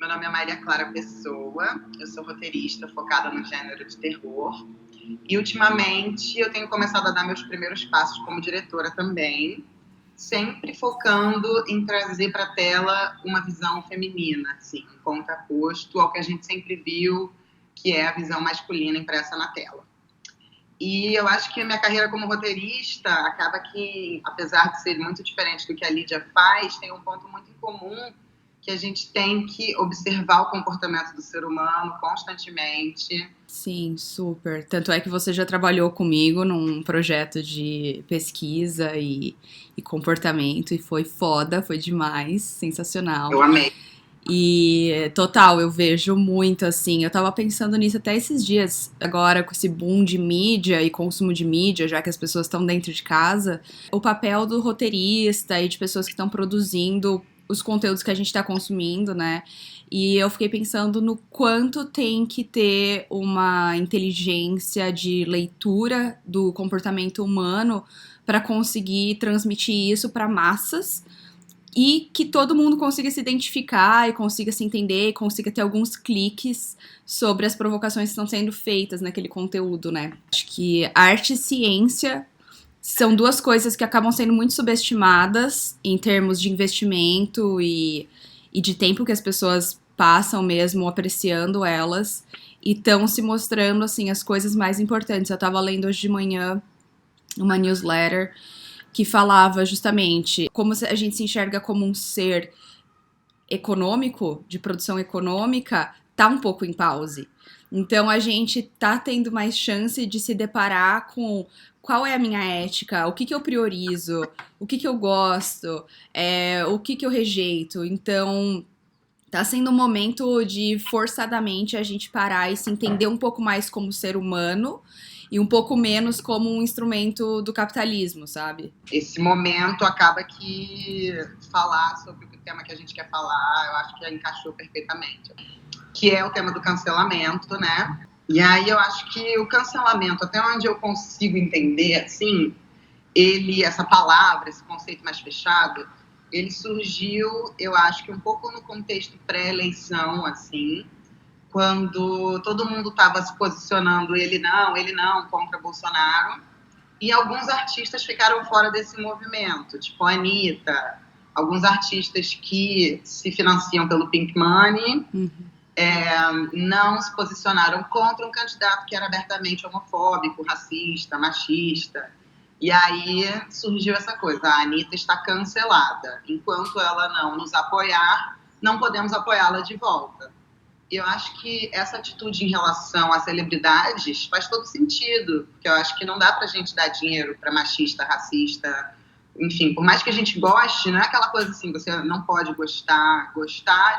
Meu nome é Maria Clara Pessoa, eu sou roteirista focada no gênero de terror. E ultimamente eu tenho começado a dar meus primeiros passos como diretora também, sempre focando em trazer para a tela uma visão feminina, assim, em contraposto ao que a gente sempre viu, que é a visão masculina impressa na tela. E eu acho que a minha carreira como roteirista acaba que, apesar de ser muito diferente do que a Lídia faz, tem um ponto muito em comum, que a gente tem que observar o comportamento do ser humano constantemente. Sim, super. Tanto é que você já trabalhou comigo num projeto de pesquisa e comportamento e foi foda, foi demais, sensacional. Eu amei. E total, eu vejo muito assim. Eu tava pensando nisso até esses dias, agora com esse boom de mídia e consumo de mídia, já que as pessoas estão dentro de casa, o papel do roteirista e de pessoas que estão produzindo os conteúdos que a gente está consumindo, né? E eu fiquei pensando no quanto tem que ter uma inteligência de leitura do comportamento humano para conseguir transmitir isso para massas e que todo mundo consiga se identificar e consiga se entender e consiga ter alguns cliques sobre as provocações que estão sendo feitas naquele conteúdo, né? Acho que arte e ciência são duas coisas que acabam sendo muito subestimadas em termos de investimento e de tempo que as pessoas passam mesmo apreciando elas e estão se mostrando, assim, as coisas mais importantes. Eu estava lendo hoje de manhã uma newsletter que falava justamente como a gente se enxerga como um ser econômico, de produção econômica, tá um pouco em pause. Então a gente tá tendo mais chance de se deparar com qual é a minha ética, o que que eu priorizo, o que que eu gosto, o que que eu rejeito. Então tá sendo um momento de forçadamente a gente parar e se entender um pouco mais como ser humano e um pouco menos como um instrumento do capitalismo, sabe? Esse momento acaba que falar sobre o tema que a gente quer falar, eu acho que encaixou perfeitamente, que é o tema do cancelamento, né? E aí eu acho que o cancelamento, até onde eu consigo entender, assim, essa palavra, esse conceito mais fechado, ele surgiu, eu acho que um pouco no contexto pré-eleição, assim, quando todo mundo estava se posicionando ele não, contra Bolsonaro, e alguns artistas ficaram fora desse movimento, tipo a Anitta, alguns artistas que se financiam pelo Pink Money, não se posicionaram contra um candidato que era abertamente homofóbico, racista, machista. E aí surgiu essa coisa, a Anitta está cancelada. Enquanto ela não nos apoiar, não podemos apoiá-la de volta. E eu acho que essa atitude em relação às celebridades faz todo sentido, porque eu acho que não dá pra gente dar dinheiro para machista, racista, enfim, por mais que a gente goste, não é aquela coisa assim, você não pode gostar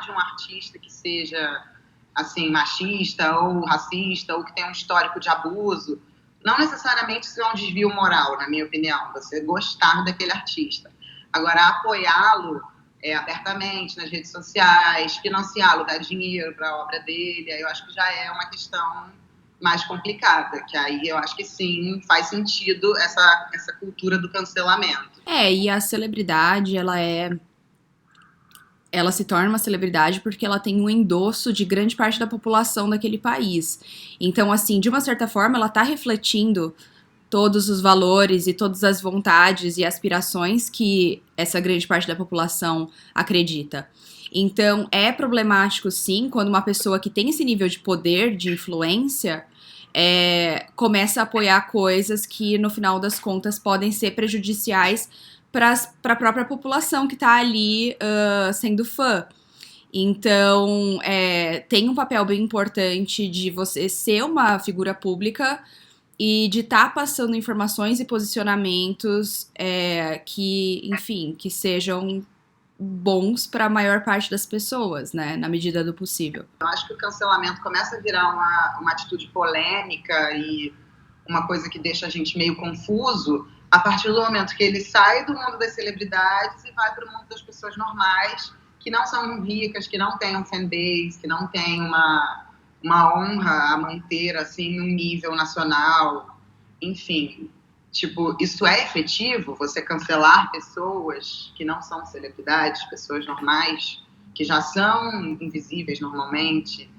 de um artista que seja assim, machista ou racista, ou que tem um histórico de abuso. Não necessariamente isso é um desvio moral, na minha opinião, você gostar daquele artista. Agora, apoiá-lo abertamente nas redes sociais, financiá-lo, dar dinheiro para a obra dele, aí eu acho que já é uma questão mais complicada, que aí eu acho que sim, faz sentido essa cultura do cancelamento. E a celebridade, ela se torna uma celebridade porque ela tem um endosso de grande parte da população daquele país. Então, assim, de uma certa forma, ela tá refletindo todos os valores e todas as vontades e aspirações que essa grande parte da população acredita. Então, é problemático, sim, quando uma pessoa que tem esse nível de poder, de influência, começa a apoiar coisas que, no final das contas, podem ser prejudiciais para a própria população que está ali sendo fã. Então, tem um papel bem importante de você ser uma figura pública e de estar passando informações e posicionamentos que, enfim, que sejam bons para a maior parte das pessoas, né, na medida do possível. Eu acho que o cancelamento começa a virar uma atitude polêmica e uma coisa que deixa a gente meio confuso a partir do momento que ele sai do mundo das celebridades e vai para o mundo das pessoas normais, que não são ricas, que não têm um fanbase, que não têm uma honra a manter assim um nível nacional, enfim, tipo, isso é efetivo? Você cancelar pessoas que não são celebridades, pessoas normais? que já são invisíveis normalmente.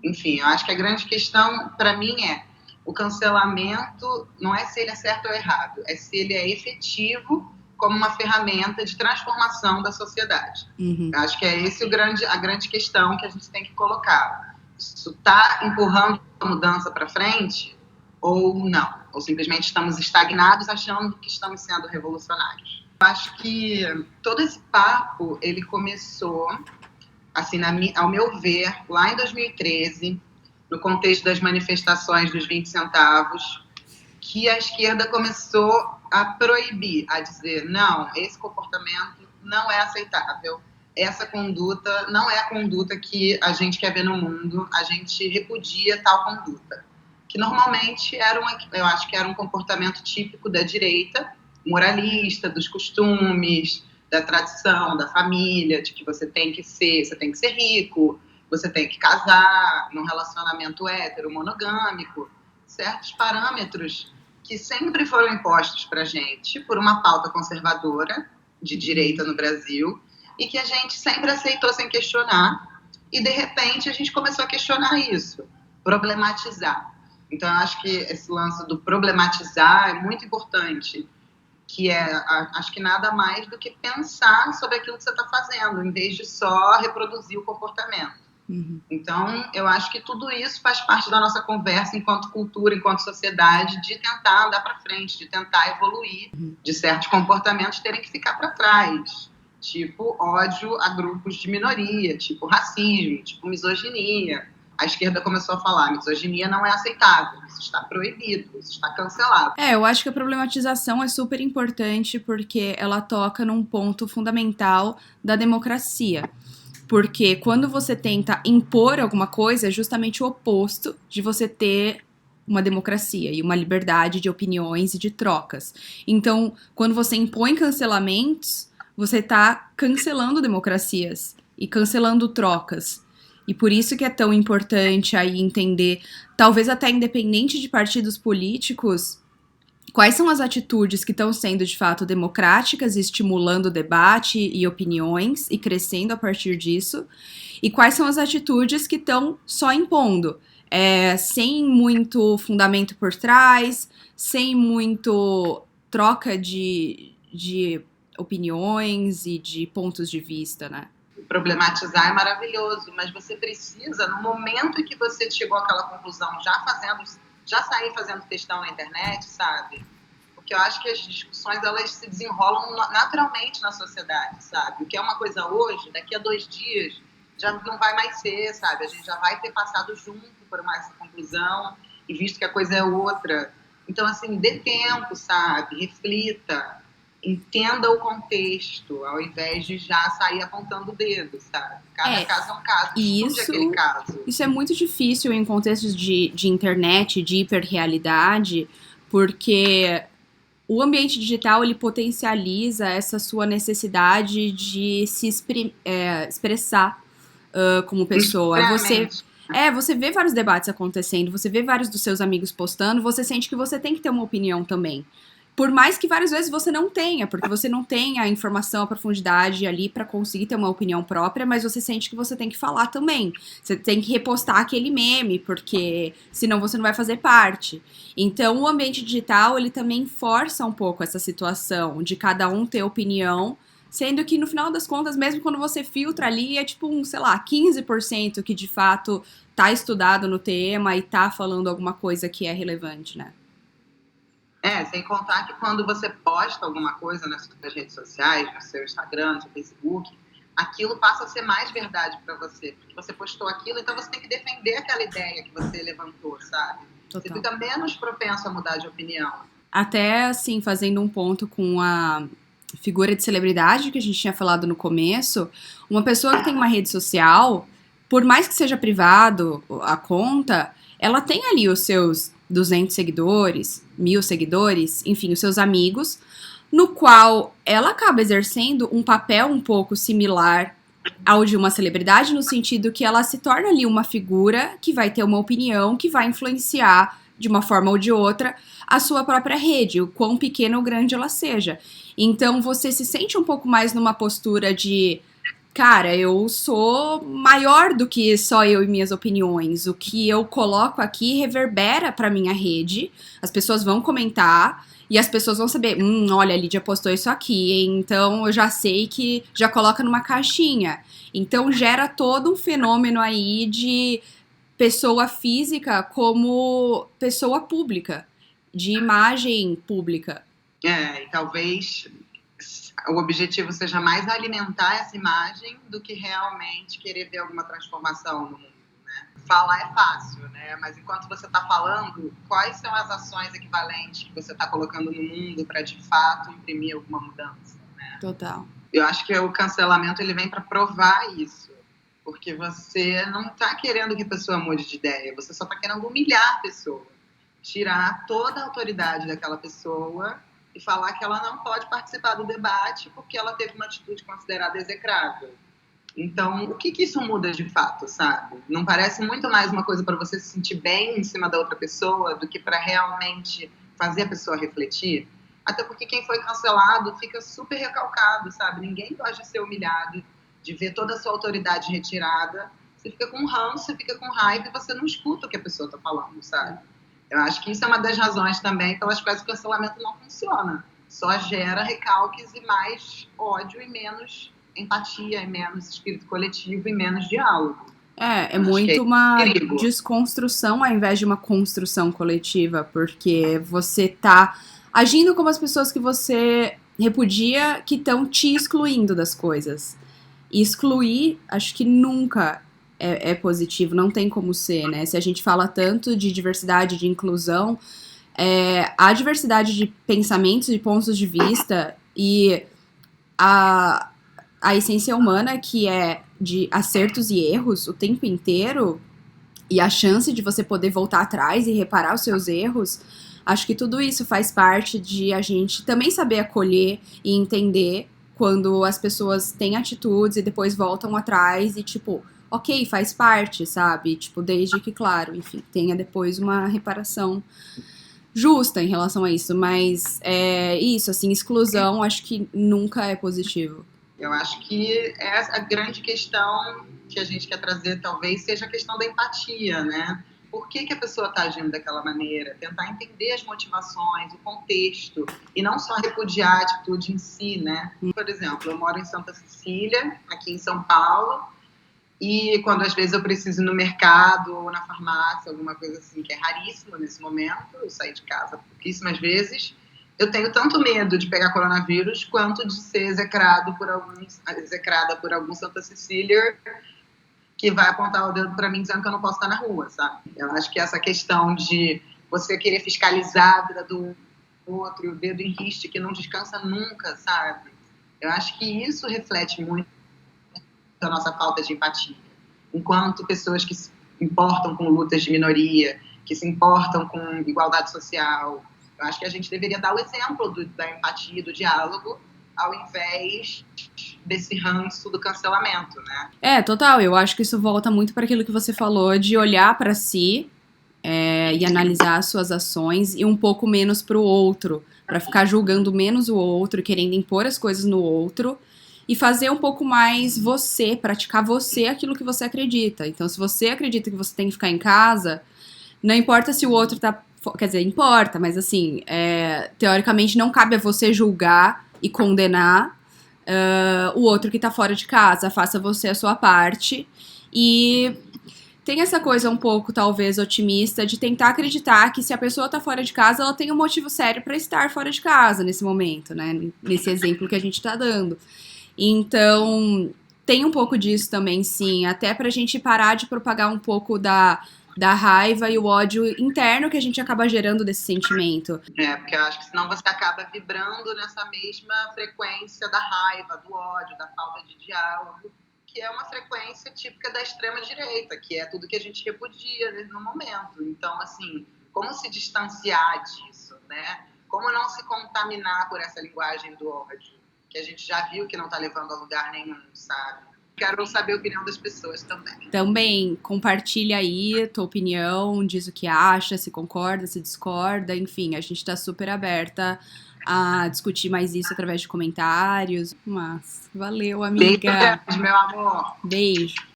Enfim, eu acho que a grande questão, para mim, o cancelamento não é se ele é certo ou errado, é se ele é efetivo como uma ferramenta de transformação da sociedade. Uhum. Eu acho que é esse a grande questão que a gente tem que colocar. Isso está empurrando a mudança para frente ou não? Ou simplesmente estamos estagnados achando que estamos sendo revolucionários? Eu acho que todo esse papo, ele começou, assim, ao meu ver, lá em 2013, no contexto das manifestações dos 20 centavos, que a esquerda começou a proibir, a dizer, não, esse comportamento não é aceitável, essa conduta não é a conduta que a gente quer ver no mundo, a gente repudia tal conduta. Que normalmente eu acho que era um comportamento típico da direita, moralista, dos costumes, da tradição, da família, de que você tem que ser rico, você tem que casar num relacionamento hétero, monogâmico, certos parâmetros que sempre foram impostos para a gente por uma pauta conservadora de direita no Brasil e que a gente sempre aceitou sem questionar e, de repente, a gente começou a questionar isso, problematizar. Então, eu acho que esse lance do problematizar é muito importante, que acho que nada mais do que pensar sobre aquilo que você está fazendo, em vez de só reproduzir o comportamento. Uhum. Então, eu acho que tudo isso faz parte da nossa conversa enquanto cultura, enquanto sociedade, de tentar andar para frente, de tentar evoluir, de certos comportamentos terem que ficar para trás, tipo ódio a grupos de minoria, tipo racismo, tipo misoginia. A esquerda começou a falar, misoginia não é aceitável, isso está proibido, isso está cancelado. Eu acho que a problematização é super importante porque ela toca num ponto fundamental da democracia. Porque quando você tenta impor alguma coisa, é justamente o oposto de você ter uma democracia e uma liberdade de opiniões e de trocas. Então, quando você impõe cancelamentos, você está cancelando democracias e cancelando trocas. E por isso que é tão importante aí entender, talvez até independente de partidos políticos, quais são as atitudes que estão sendo de fato democráticas e estimulando o debate e opiniões e crescendo a partir disso, e quais são as atitudes que estão só impondo, sem muito fundamento por trás, sem muito troca de opiniões e de pontos de vista, né? Problematizar é maravilhoso, mas você precisa, no momento em que você chegou àquela conclusão, já sair fazendo textão na internet, sabe? Porque eu acho que as discussões, elas se desenrolam naturalmente na sociedade, sabe? O que é uma coisa hoje, daqui a 2 dias, já não vai mais ser, sabe? A gente já vai ter passado junto por essa conclusão e visto que a coisa é outra. Então, assim, dê tempo, sabe? Reflita. Entenda o contexto, ao invés de já sair apontando o dedo, sabe? Cada caso é um caso, estude aquele caso. Isso é muito difícil em contextos de internet, de hiperrealidade, porque o ambiente digital, ele potencializa essa sua necessidade de se expressar como pessoa. Você vê vários debates acontecendo, você vê vários dos seus amigos postando, você sente que você tem que ter uma opinião também. Por mais que várias vezes você não tenha, porque você não tem a informação, a profundidade ali pra conseguir ter uma opinião própria, mas você sente que você tem que falar também. Você tem que repostar aquele meme, porque senão você não vai fazer parte. Então, o ambiente digital, ele também força um pouco essa situação de cada um ter opinião, sendo que no final das contas, mesmo quando você filtra ali, é tipo 15% que de fato tá estudado no tema e tá falando alguma coisa que é relevante, né? Sem contar que quando você posta alguma coisa nas suas redes sociais, no seu Instagram, no seu Facebook, aquilo passa a ser mais verdade para você, porque você postou aquilo, então você tem que defender aquela ideia que você levantou, sabe? Total. Você fica menos propenso a mudar de opinião. Até, assim, fazendo um ponto com a figura de celebridade que a gente tinha falado no começo, uma pessoa que tem uma rede social, por mais que seja privado a conta, ela tem ali os seus 200 seguidores, 1000 seguidores, enfim, os seus amigos, no qual ela acaba exercendo um papel um pouco similar ao de uma celebridade, no sentido que ela se torna ali uma figura que vai ter uma opinião, que vai influenciar de uma forma ou de outra a sua própria rede, o quão pequena ou grande ela seja. Então você se sente um pouco mais numa postura de Cara, eu sou maior do que só eu e minhas opiniões. O que eu coloco aqui reverbera pra minha rede. As pessoas vão comentar e as pessoas vão saber, olha, a Lídia postou isso aqui, hein? Então eu já sei que já coloca numa caixinha. Então gera todo um fenômeno aí de pessoa física como pessoa pública, de imagem pública. E talvez o objetivo seja mais alimentar essa imagem do que realmente querer ver alguma transformação no mundo, né? Falar é fácil, né? Mas enquanto você está falando, quais são as ações equivalentes que você está colocando no mundo para, de fato, imprimir alguma mudança, né? Total. Eu acho que o cancelamento ele vem para provar isso, porque você não está querendo que a pessoa mude de ideia, você só está querendo humilhar a pessoa, tirar toda a autoridade daquela pessoa e falar que ela não pode participar do debate porque ela teve uma atitude considerada execrável. Então, o que isso muda de fato, sabe? Não parece muito mais uma coisa para você se sentir bem em cima da outra pessoa do que para realmente fazer a pessoa refletir? Até porque quem foi cancelado fica super recalcado, sabe? Ninguém gosta de ser humilhado, de ver toda a sua autoridade retirada. Você fica com ranço, você fica com raiva e você não escuta o que a pessoa está falando, sabe? Eu acho que isso é uma das razões também pelas quais o cancelamento não funciona. Só gera recalques e mais ódio e menos empatia, e menos espírito coletivo e menos diálogo. É muito uma desconstrução ao invés de uma construção coletiva, porque você tá agindo como as pessoas que você repudia que estão te excluindo das coisas. E excluir, acho que nunca é positivo, não tem como ser, né? Se a gente fala tanto de diversidade, de inclusão, a diversidade de pensamentos e pontos de vista e a essência humana, que é de acertos e erros o tempo inteiro, e a chance de você poder voltar atrás e reparar os seus erros, acho que tudo isso faz parte de a gente também saber acolher e entender quando as pessoas têm atitudes e depois voltam atrás e, tipo, ok, faz parte, sabe? Tipo, desde que, claro, enfim, tenha depois uma reparação justa em relação a isso. Mas isso, assim, exclusão acho que nunca é positivo. Eu acho que a grande questão que a gente quer trazer talvez seja a questão da empatia, né? Por que a pessoa está agindo daquela maneira? Tentar entender as motivações, o contexto, e não só repudiar a atitude em si, né? Por exemplo, eu moro em Santa Cecília, aqui em São Paulo, e quando às vezes eu preciso ir no mercado ou na farmácia, alguma coisa assim, que é raríssimo nesse momento, eu saí de casa pouquíssimas vezes, eu tenho tanto medo de pegar coronavírus quanto de ser execrada por algum Santa Cecília que vai apontar o dedo para mim dizendo que eu não posso estar na rua, sabe? Eu acho que essa questão de você querer fiscalizar a vida do outro e o dedo em riste que não descansa nunca, sabe? Eu acho que isso reflete muito a nossa falta de empatia. Enquanto pessoas que se importam com lutas de minoria, que se importam com igualdade social, eu acho que a gente deveria dar o exemplo da empatia, do diálogo, ao invés desse ranço do cancelamento, né? Total. Eu acho que isso volta muito para aquilo que você falou de olhar para si e analisar as suas ações e um pouco menos para o outro, para ficar julgando menos o outro, querendo impor as coisas no outro e fazer um pouco mais você, praticar você aquilo que você acredita. Então, se você acredita que você tem que ficar em casa, não importa se o outro tá... Quer dizer, importa, mas assim, teoricamente não cabe a você julgar e condenar o outro que tá fora de casa. Faça você a sua parte e tem essa coisa um pouco, talvez, otimista de tentar acreditar que se a pessoa tá fora de casa, ela tem um motivo sério pra estar fora de casa nesse momento, né? Nesse exemplo que a gente tá dando. Então, tem um pouco disso também, sim, até pra gente parar de propagar um pouco da raiva e o ódio interno que a gente acaba gerando desse sentimento. Porque eu acho que senão você acaba vibrando nessa mesma frequência da raiva, do ódio, da falta de diálogo, que é uma frequência típica da extrema-direita, que é tudo que a gente repudia no momento. Então, assim, como se distanciar disso, né? Como não se contaminar por essa linguagem do ódio, que a gente já viu que não está levando a lugar nenhum, sabe? Quero saber a opinião das pessoas também. Também, compartilha aí a tua opinião, diz o que acha, se concorda, se discorda, enfim, a gente tá super aberta a discutir mais isso através de comentários. Mas valeu, Beijo amiga. grande, meu amor. Beijo.